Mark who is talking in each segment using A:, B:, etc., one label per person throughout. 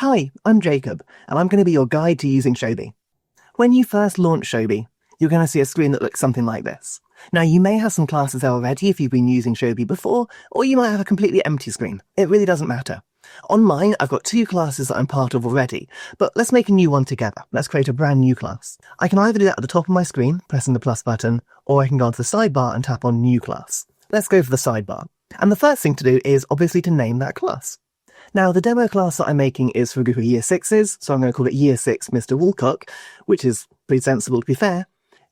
A: Hi, I'm Jacob, and I'm going to be your guide to using Showbie. When you first launch Showbie, you're going to see a screen that looks something like this. Now, you may have some classes there already if you've been using Showbie before, or you might have a completely empty screen. It really doesn't matter. On mine, I've got 2 classes that I'm part of already, but let's make a new one together. Let's create a brand new class. I can either do that at the top of my screen, pressing the plus button, or I can go onto the sidebar and tap on New Class. Let's go for the sidebar. And the first thing to do is obviously to name that class. Now, the demo class that I'm making is for a group of Year 6s, so I'm going to call it Year 6 Mr. Woolcock, which is pretty sensible to be fair.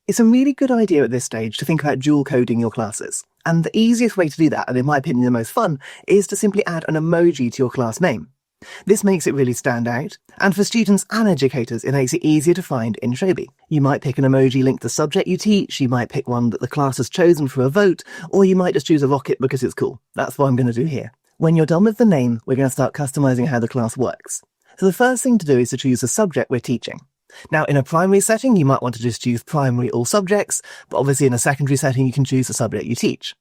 A: It's a really good idea at this stage to think about dual coding your classes. And the easiest way to do that, and in my opinion the most fun, is to simply add an emoji to your class name. This makes it really stand out, and for students and educators it makes it easier to find in Showbie. You might pick an emoji linked to the subject you teach, you might pick one that the class has chosen for a vote, or you might just choose a rocket because it's cool. That's what I'm going to do here. When you're done with the name, we're going to start customizing how the class works. So the first thing to do is to choose the subject we're teaching. Now, in a primary setting, you might want to just choose primary all subjects, but obviously in a secondary setting, you can choose the subject you teach.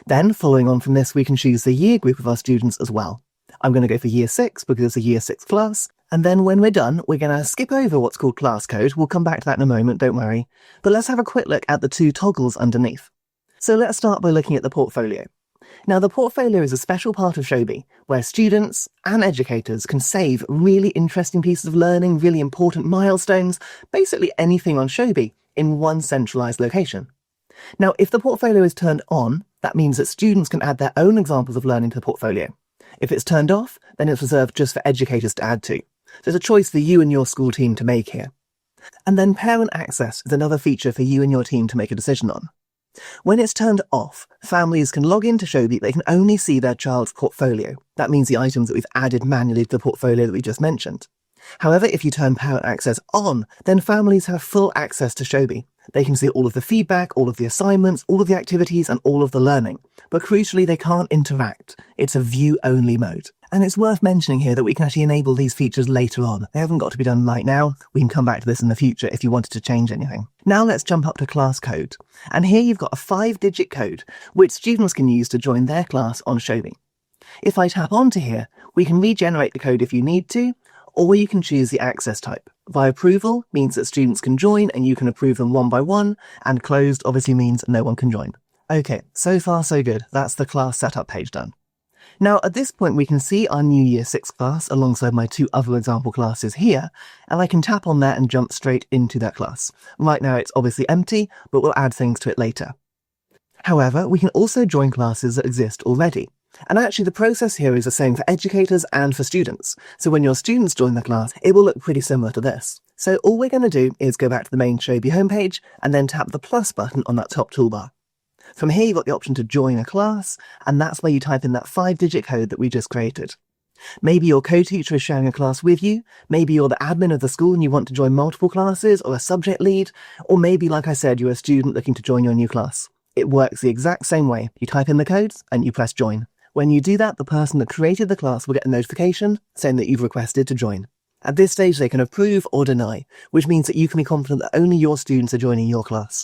A: Then, following on from this, we can choose the year group of our students as well. I'm going to go for Year 6 because it's a Year 6 class, and then when we're done, we're going to skip over what's called class code. We'll come back to that in a moment, don't worry. But let's have a quick look at the 2 toggles underneath. So let's start by looking at the portfolio. Now, the portfolio is a special part of Showbie where students and educators can save really interesting pieces of learning, really important milestones, basically anything on Showbie in one centralized location. Now, if the portfolio is turned on, that means that students can add their own examples of learning to the portfolio. If it's turned off, then it's reserved just for educators to add to. So it's a choice for you and your school team to make here. And then parent access is another feature for you and your team to make a decision on. When it's turned off, families can log into Showbie, they can only see their child's portfolio. That means the items that we've added manually to the portfolio that we just mentioned. However, if you turn parent access on, then families have full access to Showbie. They can see all of the feedback, all of the assignments, all of the activities, and all of the learning. But crucially, they can't interact. It's a view-only mode. And it's worth mentioning here that we can actually enable these features later on. They haven't got to be done right now. We can come back to this in the future if you wanted to change anything. Now let's jump up to class code. And here you've got a 5-digit code, which students can use to join their class on Showbie. If I tap onto here, we can regenerate the code if you need to, or you can choose the access type. By approval means that students can join and you can approve them one by one, and closed obviously means no one can join. Okay, so far so good. That's the class setup page done. Now at this point we can see our new Year 6 class alongside my 2 other example classes here, and I can tap on that and jump straight into that class. Right now it's obviously empty, but we'll add things to it later. However, we can also join classes that exist already. And actually the process here is the same for educators and for students. So when your students join the class, it will look pretty similar to this. So all we're going to do is go back to the main Showbie homepage and then tap the plus button on that top toolbar. From here you've got the option to join a class, and that's where you type in that 5-digit code that we just created. Maybe your co-teacher is sharing a class with you, maybe you're the admin of the school and you want to join multiple classes, or a subject lead, or maybe, like I said, you're a student looking to join your new class. It works the exact same way. You type in the codes and you press join. When you do that, the person that created the class will get a notification saying that you've requested to join. At this stage, they can approve or deny, which means that you can be confident that only your students are joining your class.